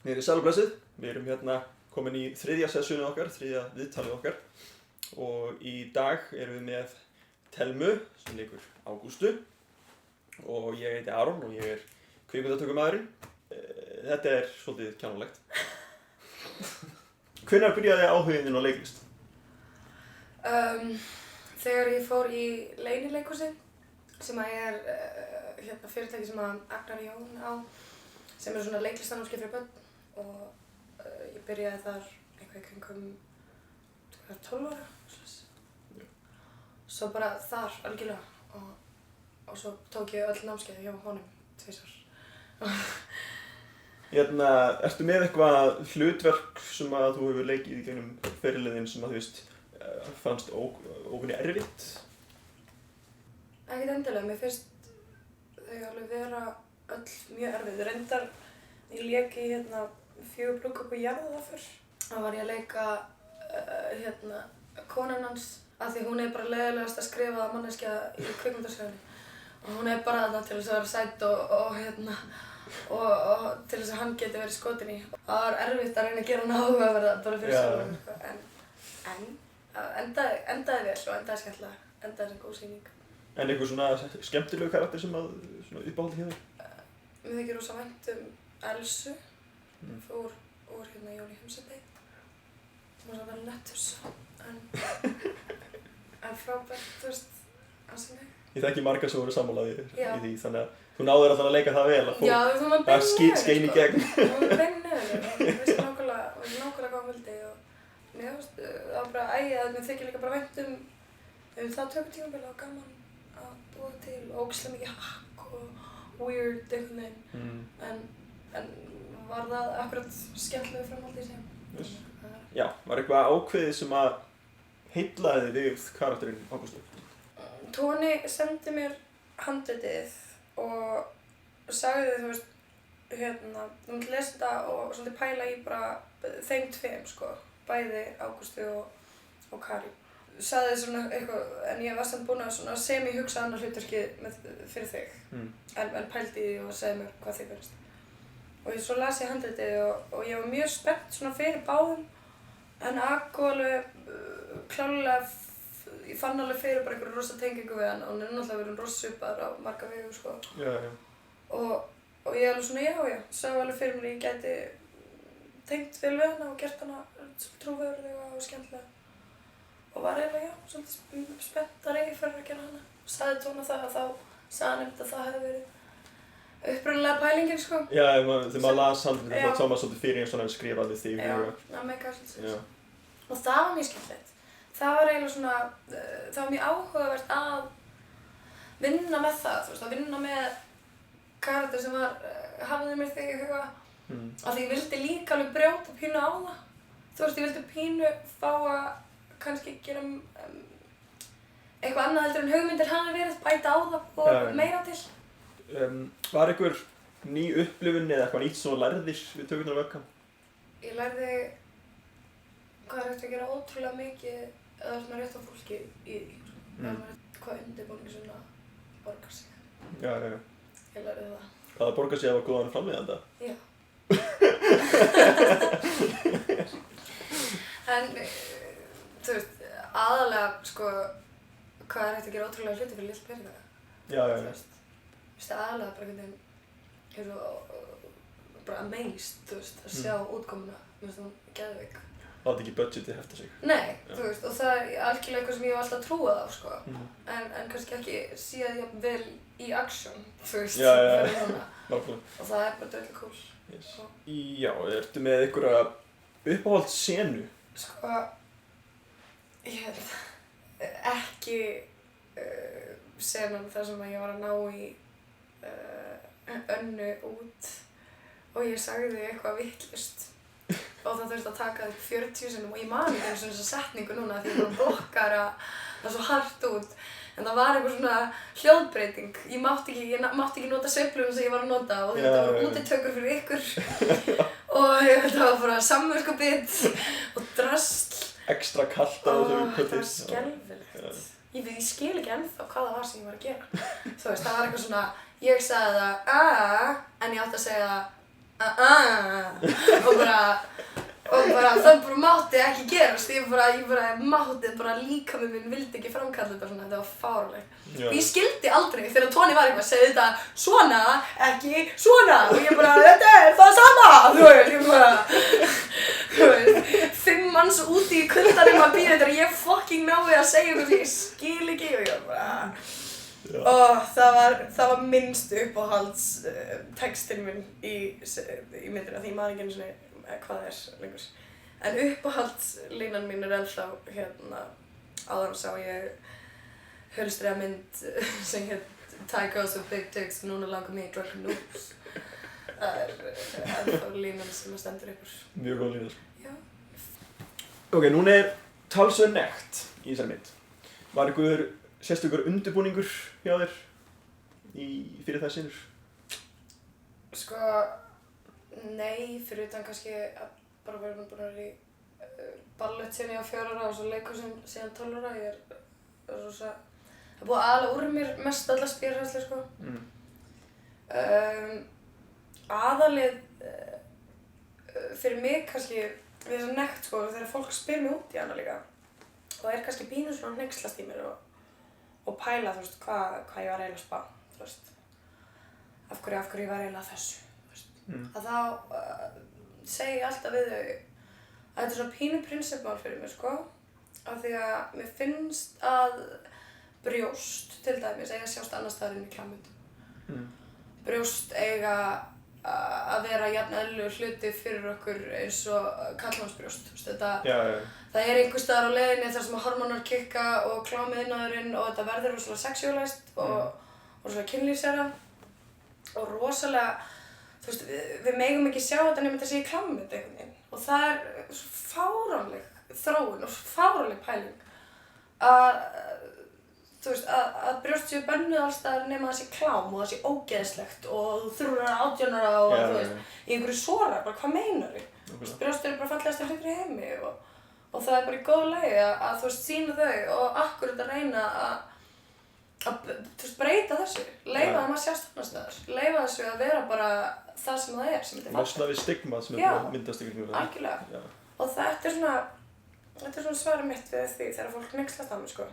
Við erum sæl og blessuð, við erum hérna komin í þriðja sessjónu okkar, þriðja viðtalið okkar og í dag erum við með Thelmu sem leikur Ágústu og ég heiti Aron og ég kvikmyndatökumaðurinn. Þetta svolítið kjánalegt. Hvenær byrjaði áhuginn þinn á leiklist? Þegar ég fór í leynileikhúsið sem er fyrirtæki sem Agnar Jón á sem svona leiklistarnámskeið fyrir börn og ég byrjaði þar eitthvað í kringum 12 ára. Svo bara þar algjörlega og svo tók ég öll námskeið hjá honum 2 ár. Ertu með eitthvað hlutverk sem að þú hefur leikið í gegnum ferilinn þinn sem að þú veist fannst ókunni erfitt? Ekkert endilega, mér finnst þau alveg vera öll mjög erfið. Reyndar, ég lék í 4 brúðkaup og jarðarför. Þá var ég að leika konan hans af því hún er bara leiðilegasta skrifaða manneskja í kvikmyndasögunni. Og hún er bara þarna til þess að vera sæt og til þess að hann geti verið skotin í. Það var erfitt að reyna að gera hann áhugaverða bara fyrir sjálfum. En endaði vel og endaði skemmtilega. Endaði sem góð sýning. En einhver svona skemmtilegu karakter sem að uppáhaldi hjá þér? Mér þykir rosa vænt Elsu. Fór úr Jóni Heimsendey. Hún var að vera nettus. En frábært, þú veist, ansi mig. Ég þekki marga sem voru sammálaðir í því, þannig að þú náður alltaf að leika það vel að skein í gegn. Hún var bein nefnir, hún vissi nákvæmlega hvað hún vildi og mér finnst það var bara að mér þykir líka bara vænt það tökutímabili og gaman að búa til og ógeðslega mikið hakk og weird einhvern veginn. En var það akkurat skemmtilegu framhaldið sem? Yes. Já, var eitthvað ákveðið sem að heillaði þig við karakterinn Ágústu? Tóni sendi mér handritið og sagði þú myndi lesa þetta og svolítið pæla í bara þeim tveim sko, bæði Ágústu og Karín. Sagði svona eitthvað, en ég var samt búin að semi-hugsa annað hlutverkið fyrir þig, en pældi í því og segði mér hvað þig finnst. Og svo las ég handritið og ég var mjög spennt svona fyrir báðum, en alveg klárlega ég fann alveg fyrir bara einhverju rosa tengingu við hann og hann náttúrulega verið rosa svipaður á marga vegu sko. Já. Og ég alveg svona sá alveg fyrir mér að ég gæti tengt vel við hana og gert hana trúverðuga og skemmtilega. Og var eiginlega svolítið spenntari fyrir að gera hana. Sagði Tóna það og þá sagði hann að það hefði verið upprunalega pælingin sko. Já, þegar maður las handritið þá sá maður svolítið fyrir eins og hann skrifaði því. Já, það meikar svolítið. Og það var mjög skemmtilegt. Það var eiginlega svona, það var mjög áhugavert að vinna með það, þú veist, að vinna með karakter sem hafði mér þig í huga. Af því ég vildi líka alveg brjóta pínu á það. Þú veist, ég vildi pínu fá að kannski gera eitthvað annað heldur en hugmyndir hafi verið, bæta á það og meira til. Var einhver ný upplifun eða eitthvað nýtt sem þú lærðir við tökurnar á webcam? Ég lærði hvað hægt að gera ótrúlega mikið eða svona rétt á fólki í því. Hvað undirbúningi svona borgar sig. Já. Ég lærði það. Hvaða borgar sig að hafa góðan framleiðanda? Já. En þú veist, aðalega sko hvað hægt að gera ótrúlega hluti fyrir lill peninga. Já. Þú veist, aðalega bara einhvern veginn bara amazed, þú veist, að sjá útkomuna. Mér finnst hún geðveik. Það átti ekki budgetið hefta sig. Nei, þú veist, og það algjörlega eitthvað sem ég hef alltaf trúað á, sko. En kannski ekki síðan jafn vel í action, þú veist, fyrir hana. Nákvæmlega. Og það bara dröðlega cool. Yes. Já, ertu með einhverja uppáhalds senu? Sko, ég held ekki senan þar sem ég var að ná í Önnu út og ég sagði eitthvað vitlaust. Og það þurfti að taka upp 40 sinnum og ég man ekki eins og þessa setningu núna því ég blokkar það svo hart út. En það var eitthvað svona hljóðbreyting. Ég mátti ekki nota sveifluna sem ég var að nota og þetta voru útitökur fyrir ykkur. Og það var bara samviskubit og drasl. Ekstra kalt á þessu uppkvöldi. Það var skelfilegt. Ég skil ekki ennþá hvað það var sem ég var að gera. Þú veist, það var eitthvað svona, ég sagði það en ég átti að segja og það bara mátti ekki gerast, ég mátti líka með minn vildi ekki framkalla þetta svona, þetta var fáránlegt. Og ég skildi aldrei þegar Tony var eitthvað, segði þetta svona, ekki svona, og ég þetta er það sama, þú veist, 5 manns úti í kuldanum að bíða þetta og ég fucking nái að segja eitthvað sem ég skil ekki og ég og það var minnst uppáhalds textinn minn í myndina, því ég man ekki einu sinni hvað það er lengur. En uppáhaldslínan mín er ennþá áðan sá ég hulstriða mynd sem Thai girls with big dicks, núna langar mig í drunken noobs. Það er ennþá línan sem stendur ykkur. Mjög góð lína. Já. Ok, núna er talsverð nekt í þessari mynd. Var einhver sérstakur undirbúningur hjá þér fyrir það sinnur? Sko, nei, fyrir utan kannski að bara vera búin að vera í ballett síðan ég var 4 ára og svo leikhúsinu síðan 12 ára. Ég er rosa, það er búið að ala úr mér mest alla spírhærsli, sko. Aðalið fyrir mig kannski við þessa nekt, sko, þegar fólk spyr mig út í hana líka. Og það er kannski pínu svona hneykslast í mér og pæla, þú veist, hvað ég var eiginlega að spá, þú veist. Af hverju ég var eiginlega þessu. Að þá segi ég alltaf við þau að þetta er svona pínu prinsipmál fyrir mig, sko. Af því að mér finnst að brjóst, til dæmis, eiga að sjást annars staðar inn í klámyndum. Brjóst eiga að vera jafn eðlilegur hluti fyrir okkur eins og karlmannsbrjóst. Það er einhvers staðar á leiðinni þar sem hormónar kikka og klámiðnaðurinn og þetta verður rosalega sexualized og rosalega kynlífsera og rosalega, þú veist, við megum ekki sjá þetta nema þetta sé í klámynd einhvern veginn. Og það er fáránleg þróun og fáránleg pæling að brjóst séu bönnuð alls staðar nema það sé klám og það sé ógeðslegt og þú þurfur að vera 18 ára og þú veist, í einhverju sora, bara hvað meinarðu? Brjóst eru bara fallegasti hlutur í heimi og það er bara í góðu lagi að þú veist, sýna þau og akkurat að reyna að þú veist, breyta þessu, leyfa þeim að sjást annars staðar, leyfa þessu að vera bara það sem það er, sem þetta er losna við stigmað sem er myndast ykkur mjög. Algjörlega. Og þetta er svona svarið mitt við því þegar fólk hneykslast á mig, sko.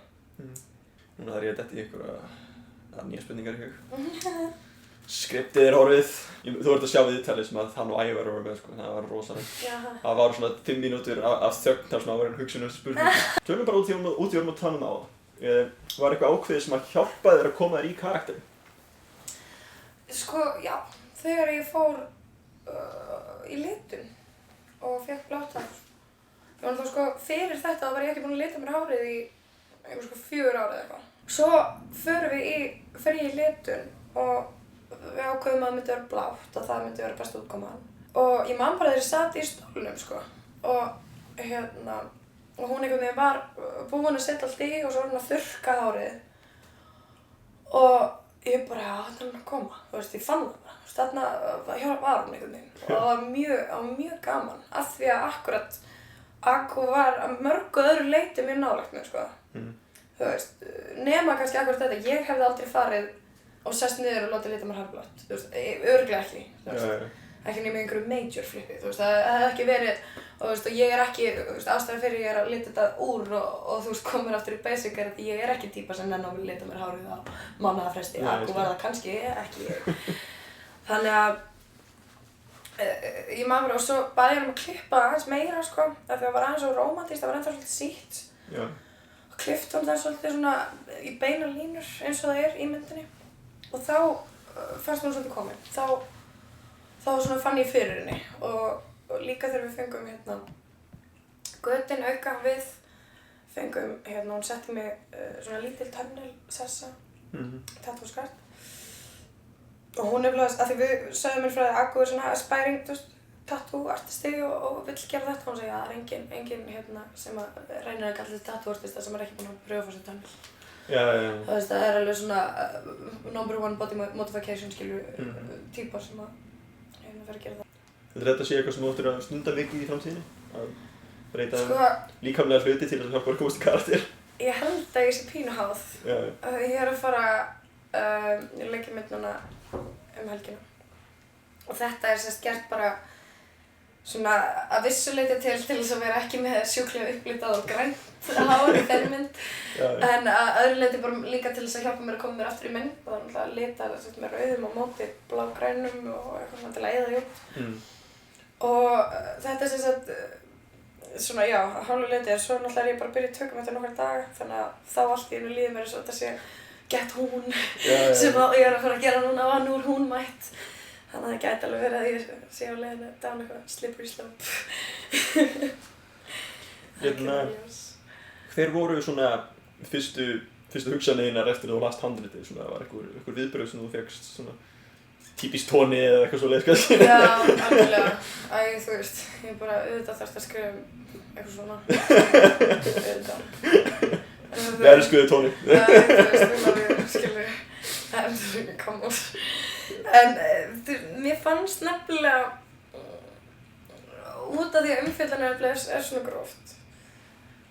Núna þarf ég að detta í einhverja nýja spurningar í hug. Skriptið er horfið. Þú ert að sjá viðtalið sem að hann og Ævar voru með, sko. Það var rosalegt. Það var svona 5 mínútur af þögn þar sem að vera hugsun spurningar. Tölum bara út í vorum að tala á það. Var eitthvað ákveðið sem að hjálpa þér að koma þér í karakterinn? Sko, já. Þegar ég fór í litun og fékk blátt hár. Sko, fyrir þetta var ég ekki búin að lita mér hárið í einhver 4 ára eða eitthvað. Svo fer ég í litun og við ákveðum að það myndi vera blátt og það myndi vera besta útkoman. Og ég man bara þegar ég sat í stólnum, sko. Og hún einhvern veginn var búin að setja allt í og svo var hún að þurrka hárið. Og ég bara, þetta er hann að koma. Þú veist, ég fann það bara. Þarna var hún einhvern veginn. Og það var mjög gaman. Af því að akkurat Akku var að mörgu öðru leyti mjög nálægt mér, sko. Þú veist, nema kannski akkurat þetta. Ég hefði aldrei farið og sest niður og látið lita mér hárblott. Þú veist, örugglega ekki. Þú veist, ekki nema einhverju major flippi. Þú veist, það hefði ekki verið, og þú veist, og ég er ekki, þú veist, ástæðan fyrir ég er að lita þetta úr og þú veist, komur aftur í basic er að ég er ekki típa sem nenni á mig að lita mér hárið á mánaðarfresti. Akku var það kannski, ekki ég. Þannig að ég man bara og svo baði ég um að klippa aðeins meira, sko, af því að það var aðeins svo rómantískt, það var ennþá svolítið sítt. Og klippti hún það svolítið svona í beina línur eins og það er í myndinni. Og þá fannst hún svolítið komin. Þá svona fann ég fyrir henni og líka þegar við fengum götin auka við fengum, hún setti mig svona lítil tunnel sessa, tattoo skart. Og hún nefnilega, af því við sögðum mér frá því að Akku er svona aspiring, þú veist, tattoo artisti og vill gera þetta. Hún segi að það er enginn sem að reynir að kalla þetta tattoo artista sem er ekki búinn að pröfa að fá sér tunnel. Þú veist, það er alveg svona number 1 body modification, típar sem að vera að gera það. Þetta sé eitthvað sem þú ættir að stunda mikið í framtíðinni? Að breyta líkamlega hluti til að hjálpa að komast í karakter? Ég held að ég sé pínu háð. Ég er að fara leikja mynd núna helgina. Og þetta sérst gert bara svona að vissu leyti til þess að vera ekki með sjúklega upplitað og grænt hár í þeirri mynd. En að öðru leyti bara líka til þess að hjálpa mér að koma mér aftur í mynd. Og það er náttúrulega lita með rauðum á móti blágrænum og eitthvað svona til að eyða því út. Og þetta sérst svona já, að hálfu leyti en svo náttúrulega er ég bara að byrja í tökum eftir nokkra daga. Þannig að þá allt í einu líður mér eins og þetta sé Get Hún sem ég er að fara að gera núna og nú er hún mætt. Þannig að það gæti alveg verið að ég sé á leiðinu down eitthvað slippery slope. Hver voru svona fyrstu hugsanirnar eftir að þú last handritið? Svona var einhver viðbrögð sem þú fékkst svona típist tóni eða eitthvað svoleiðis kannski? Já, alveg. Þú veist, ég bara auðvitað þarft að skrifa eitthvað svona. Auðvitað. Við elskuðu tóni. Þú veist, við lofum, skilur. En, come on. En mér fannst nefnilega út af því að umfjöllunin er svona gróft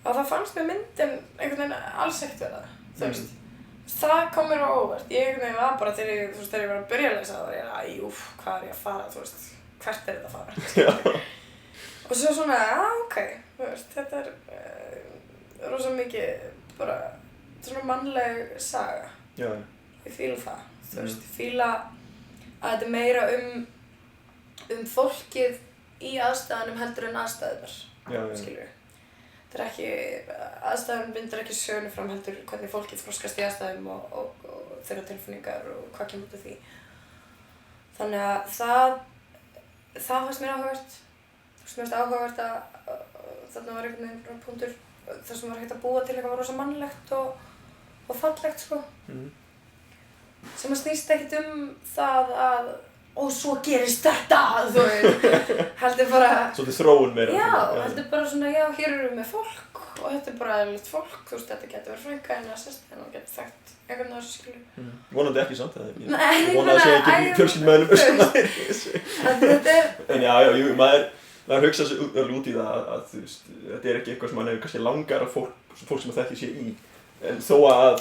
að það fannst mér myndin einhvern veginn alls ekkert vera það, þú veist. Það kom mér á óvart. Ég einhvern veginn var bara þegar ég var að byrja að lesa það var ég að, hvað er ég að fara, þú veist, hvert er þetta að fara? Og svo svona, ok, þú veist, þetta er rosa mikið bara svona mannleg saga. Já. Ég fíla það, þú veist, ég fíla að þetta er meira um fólkið í aðstæðunum heldur en aðstæðunar, skilur við. Þetta er ekki, aðstæðun bindur ekki söguna fram heldur hvernig fólkið þroskast í aðstæðum og þeirra tilfinningar og hvað kemur út af því. Þannig að það fannst mér áhugavert. Mér fannst áhugavert að þarna var einhvern veginn punktur þar sem var hægt að búa til eitthvað rosa mannlegt og fallegt, sko. Sem að snýst ekkert það að og svo gerist þetta, þú veist, heldur bara Svolítið þróun meira. Já, heldur bara svona, já, hér erum við með fólk og þetta er bara eðlilegt fólk, þú veist, þetta getur verið frænka en að sérst en það getur þekkt einhvern af þessu, skilur. Vonandi ekki samt, eða ekki? Nei, ég vonandi að segja ekki fjölskyldumeðlimur svona. Þetta er En já, maður hugsa sig út í það að þú veist, þetta er ekki eitthvað sem maður hefur kannski langar að fólk sem þekkir sé í. En þó að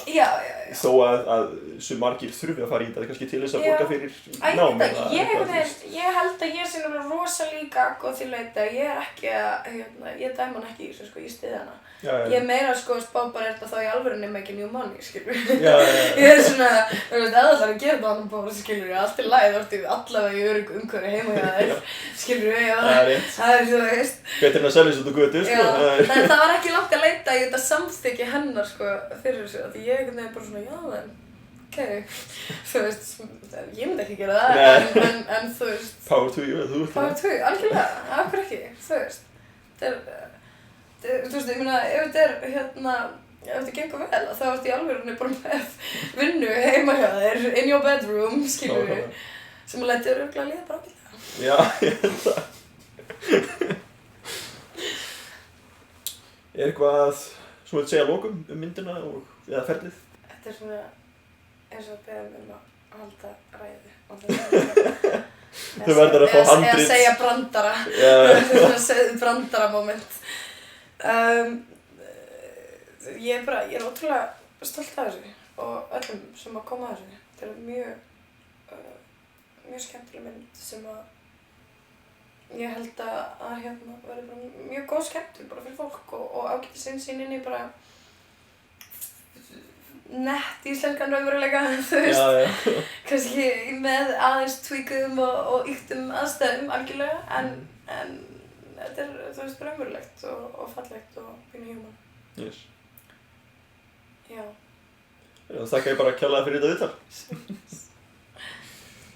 svo margir þurfi að fara í þetta kannski til þess að borga fyrir nám eða ég held að ég sé náttúrulega rosa líka og því leyti að ég er ekki að ég dæma hann ekki í þessu, sko, ég styð hana. Ég er meira sko spá bara þetta þá í alvörunni making new money, skilur við. Ég er svona, þú veist, eða ætlar að gera þetta annað bara, skilur við, allt í lagi, þá ertu allavega í öruggu umhverfi heima hjá þér, skilur við, það er þú veist. Betur en að selja þessu út á götu, sko. Já, en það var ekki langt að leita í þetta samþykki hennar, sko, fyrir þessu, því ég einhvern veginn bara svona, já, ok, þú veist, ég myndi ekki gera það, en þú veist. Power to you, þú veist það. Power to you, algjörlega, af hverju ekki, þú veist, þú veist, ég meina, ef þetta gengur vel, þá ertu í alvörunni bara með vinnu heima hjá þér, in your bedroom, skilur við, sem að læti þér örugglega líða bara ágætlega. Já, ég held það. Er eitthvað sem þú segja að lokum myndina eða ferlið? Þetta er svona eins og að beða að halda ræðu. Þú verður að fá handrit. Eða segja brandara. Svona brandara moment. Ég er ótrúlega stolt af þessu og öllum sem að koma að þessu. Þetta er mjög skemmtileg mynd sem að ég held að verði bara mjög góð skemmtun bara fyrir fólk og ágætis innsýn inn í bara nett íslenskan raunveruleika, þú veist, kannski með aðeins tweakuðum og ýktum aðstæðum algjörlega, en þetta er, þú veist, raunverulegt og fallegt og pínu human. Yes. Já. Þakka ég bara kærlega fyrir þetta viðtal.